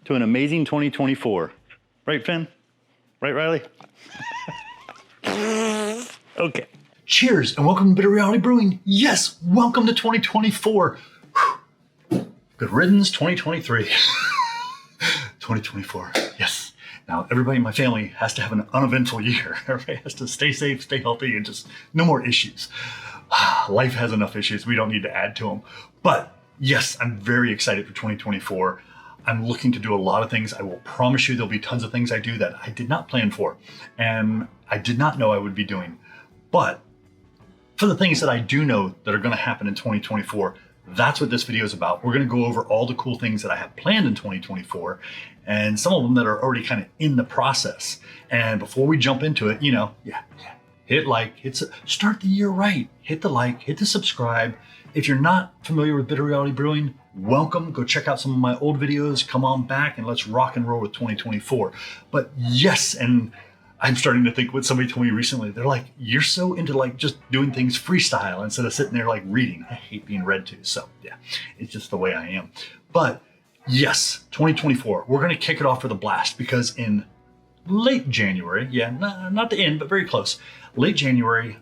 to an amazing 2024. Right, Finn? Right, Riley? Okay. Cheers and welcome to Bitter Reality Brewing. Yes, welcome to 2024. Whew. Good riddance, 2023. 2024, yes. Now, everybody in my family has to have an uneventful year. Everybody has to stay safe, stay healthy, and just no more issues. Life has enough issues. We don't need to add to them. But yes, I'm very excited for 2024. I'm looking to do a lot of things. I will promise you there'll be tons of things I do that I did not plan for and I did not know I would be doing. But for the things that I do know that are going to happen in 2024, that's what this video is about. We're going to go over all the cool things that I have planned in 2024 and some of them that are already kind of in the process. And before we jump into it, hit like, start the year right. Hit the like, hit the subscribe. If you're not familiar with Bitter Reality Brewing, welcome. Go check out some of my old videos. Come on back and let's rock and roll with 2024. But yes, and I'm starting to think what somebody told me recently. They're like, you're so into like just doing things freestyle instead of sitting there like reading. I hate being read to. So yeah, it's just the way I am. But yes, 2024, we're going to kick it off with a blast because in late January, not the end, but very close. Late January,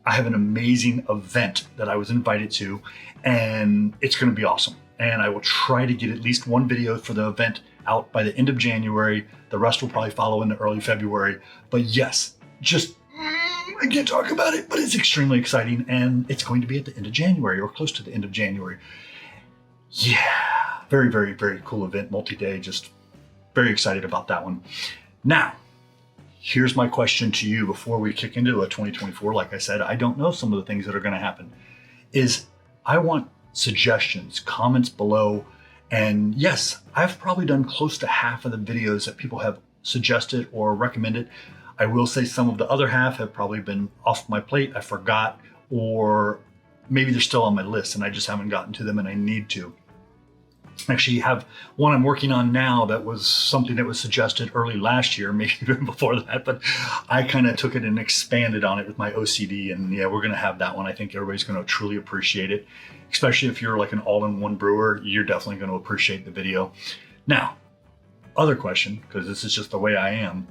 I have an amazing event that I was invited to, and it's going to be awesome. And I will try to get at least one video for the event out by the end of January. The rest will probably follow in the early February. But yes, I can't talk about it, but it's extremely exciting. And it's going to be at the end of January or close to the end of January. Yeah, very, very, very cool event, multi-day. Just very excited about that one. Now, here's my question to you before we kick into a 2024. Like I said, I don't know some of the things that are going to happen. I want suggestions, comments below. And yes, I've probably done close to half of the videos that people have suggested or recommended. I will say some of the other half have probably been off my plate. I forgot, or maybe they're still on my list and I just haven't gotten to them and I need to. Actually, have one I'm working on now that was something that was suggested early last year, maybe even before that, but I kind of took it and expanded on it with my OCD. And yeah, we're going to have that one. I think everybody's going to truly appreciate it, especially if you're like an all-in-one brewer. You're definitely going to appreciate the video. Now, other question, because this is just the way I am,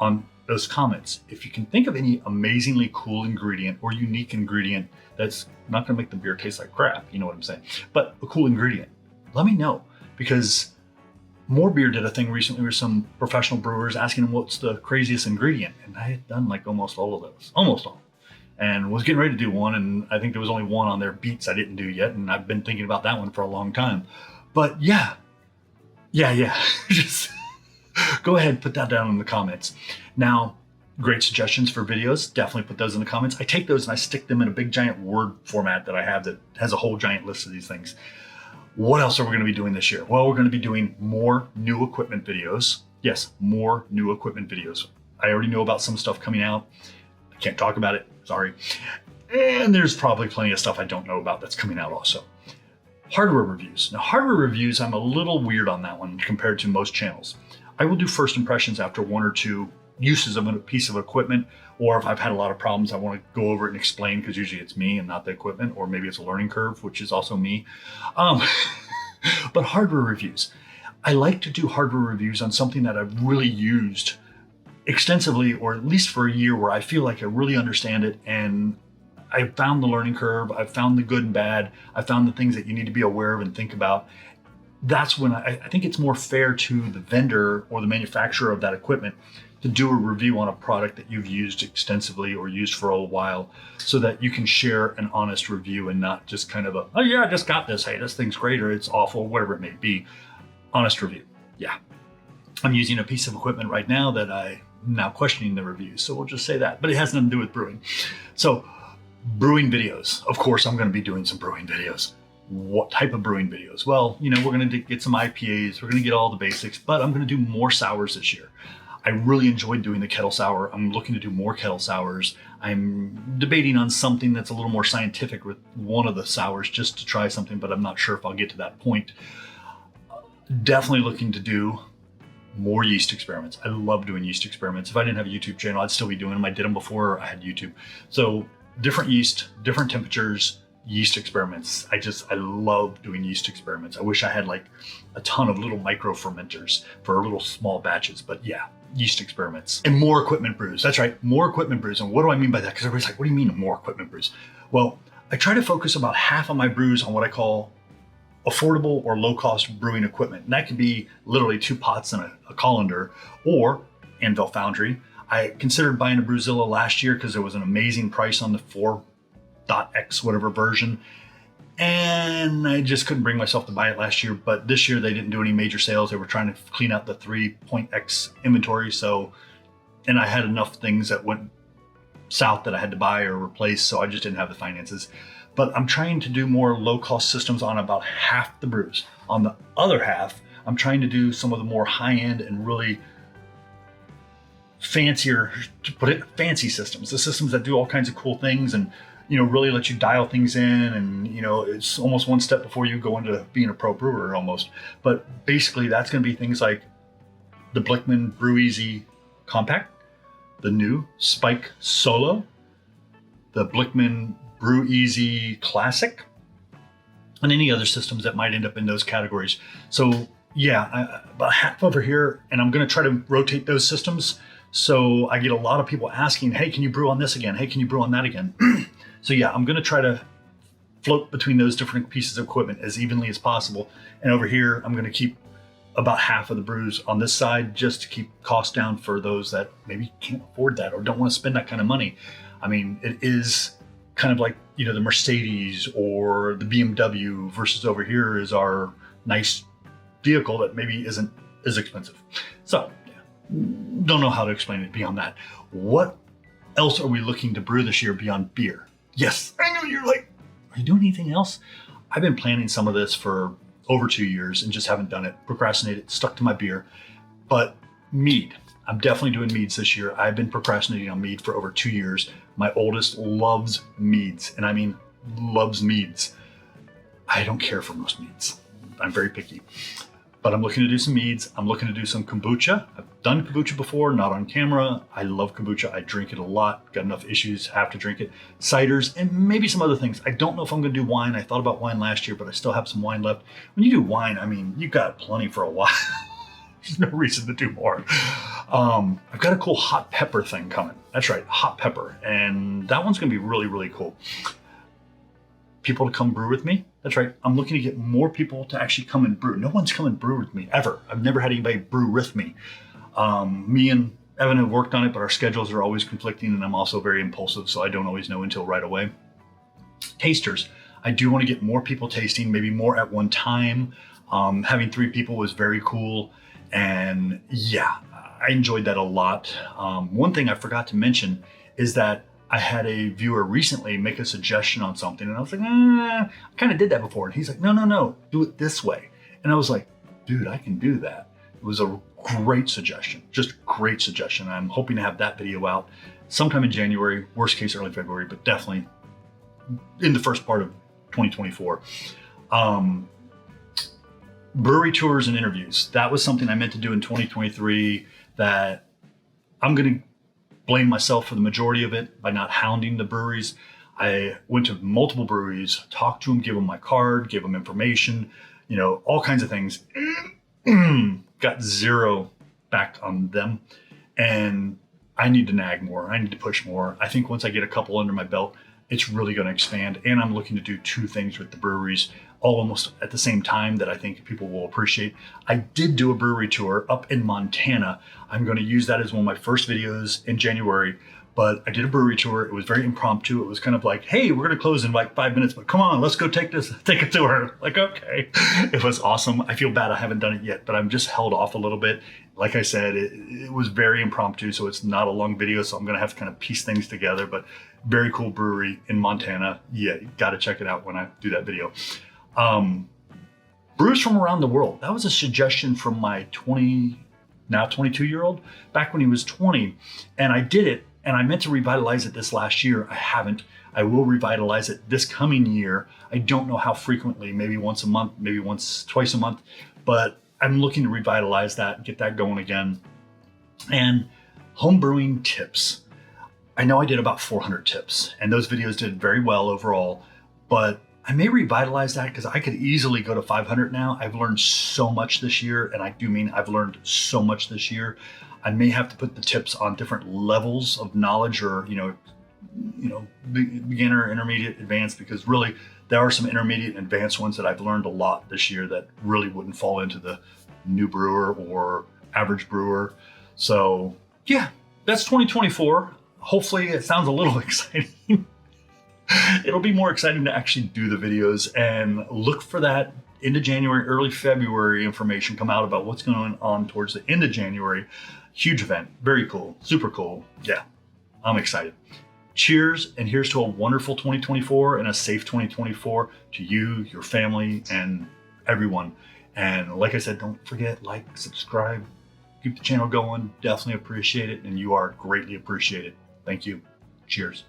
on those comments, if you can think of any amazingly cool ingredient or unique ingredient that's not going to make the beer taste like crap, you know what I'm saying, but a cool ingredient, let me know, because More Beer did a thing recently with some professional brewers asking them what's the craziest ingredient. And I had done like almost all of those, almost all. And was getting ready to do one. And I think there was only one on their beets I didn't do yet. And I've been thinking about that one for a long time. But yeah. Just go ahead and put that down in the comments. Now, great suggestions for videos. Definitely put those in the comments. I take those and I stick them in a big giant Word format that I have that has a whole giant list of these things. What else are we going to be doing this year? Well, we're going to be doing more new equipment videos. Yes, more new equipment videos. I already know about some stuff coming out. I can't talk about it, sorry. And there's probably plenty of stuff I don't know about that's coming out also. Hardware reviews. Now, hardware reviews, I'm a little weird on that one compared to most channels. I will do first impressions after one or two uses of a piece of equipment, or if I've had a lot of problems, I want to go over it and explain, because usually it's me and not the equipment, or maybe it's a learning curve, which is also me. But hardware reviews. I like to do hardware reviews on something that I've really used extensively, or at least for a year, where I feel like I really understand it and I found the learning curve, I found the good and bad, I found the things that you need to be aware of and think about. That's when I think it's more fair to the vendor or the manufacturer of that equipment to do a review on a product that you've used extensively or used for a while, so that you can share an honest review and not just kind of a, oh yeah, I just got this, hey, this thing's great, or it's awful, whatever it may be. Honest review, yeah. I'm using a piece of equipment right now that I'm now questioning the review, so we'll just say that, but it has nothing to do with brewing. So, brewing videos. Of course, I'm going to be doing some brewing videos. What type of brewing videos? Well, we're going to get some IPAs, we're going to get all the basics, but I'm going to do more sours this year. I really enjoyed doing the kettle sour. I'm looking to do more kettle sours. I'm debating on something that's a little more scientific with one of the sours, just to try something, but I'm not sure if I'll get to that point. Definitely looking to do more yeast experiments. I love doing yeast experiments. If I didn't have a YouTube channel, I'd still be doing them. I did them before I had YouTube. So different yeast, different temperatures, Yeast Experiments. I love doing yeast experiments. I wish I had like a ton of little micro fermenters for little small batches, but yeah, Yeast Experiments. And more equipment brews. That's right, more equipment brews. And what do I mean by that? Because everybody's like, what do you mean more equipment brews? Well, I try to focus about half of my brews on what I call affordable or low-cost brewing equipment. And that could be literally 2 pots and a colander, or Anvil Foundry. I considered buying a Brewzilla last year because there was an amazing price on the 4.x whatever version. And I just couldn't bring myself to buy it last year. But this year they didn't do any major sales. They were trying to clean out the 3.x inventory. And I had enough things that went south that I had to buy or replace. So I just didn't have the finances. But I'm trying to do more low-cost systems on about half the brews. On the other half, I'm trying to do some of the more high-end and really fancier, to put it, fancy systems. The systems that do all kinds of cool things and, really let you dial things in. And, it's almost one step before you go into being a pro brewer almost. But basically, that's going to be things like the Blickman Brew Easy Compact, the new Spike Solo, the Blickman Brew Easy Classic, and any other systems that might end up in those categories. So yeah, about half over here, and I'm going to try to rotate those systems. So I get a lot of people asking, hey, can you brew on this again? Hey, can you brew on that again? So yeah, I'm going to try to float between those different pieces of equipment as evenly as possible. And over here, I'm going to keep about half of the brews on this side just to keep costs down for those that maybe can't afford that or don't want to spend that kind of money. I mean, it is kind of like, the Mercedes or the BMW versus over here is our nice vehicle that maybe isn't as expensive. So yeah, don't know how to explain it beyond that. What else are we looking to brew this year beyond beer? Yes, I know you're like, are you doing anything else? I've been planning some of this for over 2 years and just haven't done it, procrastinated, stuck to my beer. But mead, I'm definitely doing meads this year. I've been procrastinating on mead for over 2 years. My oldest loves meads, and I mean loves meads. I don't care for most meads. I'm very picky. But I'm looking to do some meads. I'm looking to do some kombucha. I've done kombucha before, not on camera. I love kombucha. I drink it a lot. Got enough issues, have to drink it. Ciders, and maybe some other things. I don't know if I'm going to do wine. I thought about wine last year, but I still have some wine left. When you do wine, I mean, you've got plenty for a while. There's no reason to do more. I've got a cool hot pepper thing coming. That's right, hot pepper. And that one's going to be really, really cool. People to come brew with me. That's right. I'm looking to get more people to actually come and brew. No one's come and brew with me ever. I've never had anybody brew with me. Me and Evan have worked on it, but our schedules are always conflicting, and I'm also very impulsive, so I don't always know until right away. Tasters. I do want to get more people tasting, maybe more at one time. Having 3 people was very cool. And yeah, I enjoyed that a lot. One thing I forgot to mention is that I had a viewer recently make a suggestion on something, and I was like, I kind of did that before. And he's like, no, do it this way. And I was like, dude, I can do that. It was a great suggestion, just great suggestion. I'm hoping to have that video out sometime in January, worst case early February, but definitely in the first part of 2024. Brewery tours and interviews. That was something I meant to do in 2023 that I'm going to blame myself for the majority of it by not hounding the breweries. I went to multiple breweries, talked to them, gave them my card, gave them information, all kinds of things. Got 0 back on them. And I need to nag more. I need to push more. I think once I get a couple under my belt, it's really going to expand. And I'm looking to do 2 things with the breweries all almost at the same time that I think people will appreciate. I did do a brewery tour up in Montana. I'm going to use that as one of my first videos in January. But I did a brewery tour. It was very impromptu. It was kind of like, hey, we're going to close in like 5 minutes, but come on, let's go take a tour. Like, okay. It was awesome. I feel bad I haven't done it yet, but I'm just held off a little bit. Like I said, it was very impromptu, so it's not a long video, so I'm going to have to kind of piece things together. But very cool brewery in Montana. Yeah, you got to check it out when I do that video. Brews from around the world. That was a suggestion from my 22-year-old back when he was 20. And I did it, and I meant to revitalize it this last year. I haven't. I will revitalize it this coming year. I don't know how frequently, maybe once a month, maybe twice a month, but I'm looking to revitalize that and get that going again. And home brewing tips. I know I did about 400 tips, and those videos did very well overall. but I may revitalize that because I could easily go to 500 now. I've learned so much this year, and I do mean I've learned so much this year. I may have to put the tips on different levels of knowledge, or beginner, intermediate, advanced, because really there are some intermediate and advanced ones that I've learned a lot this year that really wouldn't fall into the new brewer or average brewer. So yeah, that's 2024. Hopefully it sounds a little exciting. It'll be more exciting to actually do the videos, and look for that into January, early February information come out about what's going on towards the end of January. Huge event, very cool, super cool. Yeah, I'm excited. Cheers, and here's to a wonderful 2024 and a safe 2024 to you, your family, and everyone. And like I said, don't forget, like, subscribe, keep the channel going. Definitely appreciate it, and you are greatly appreciated. Thank you. Cheers.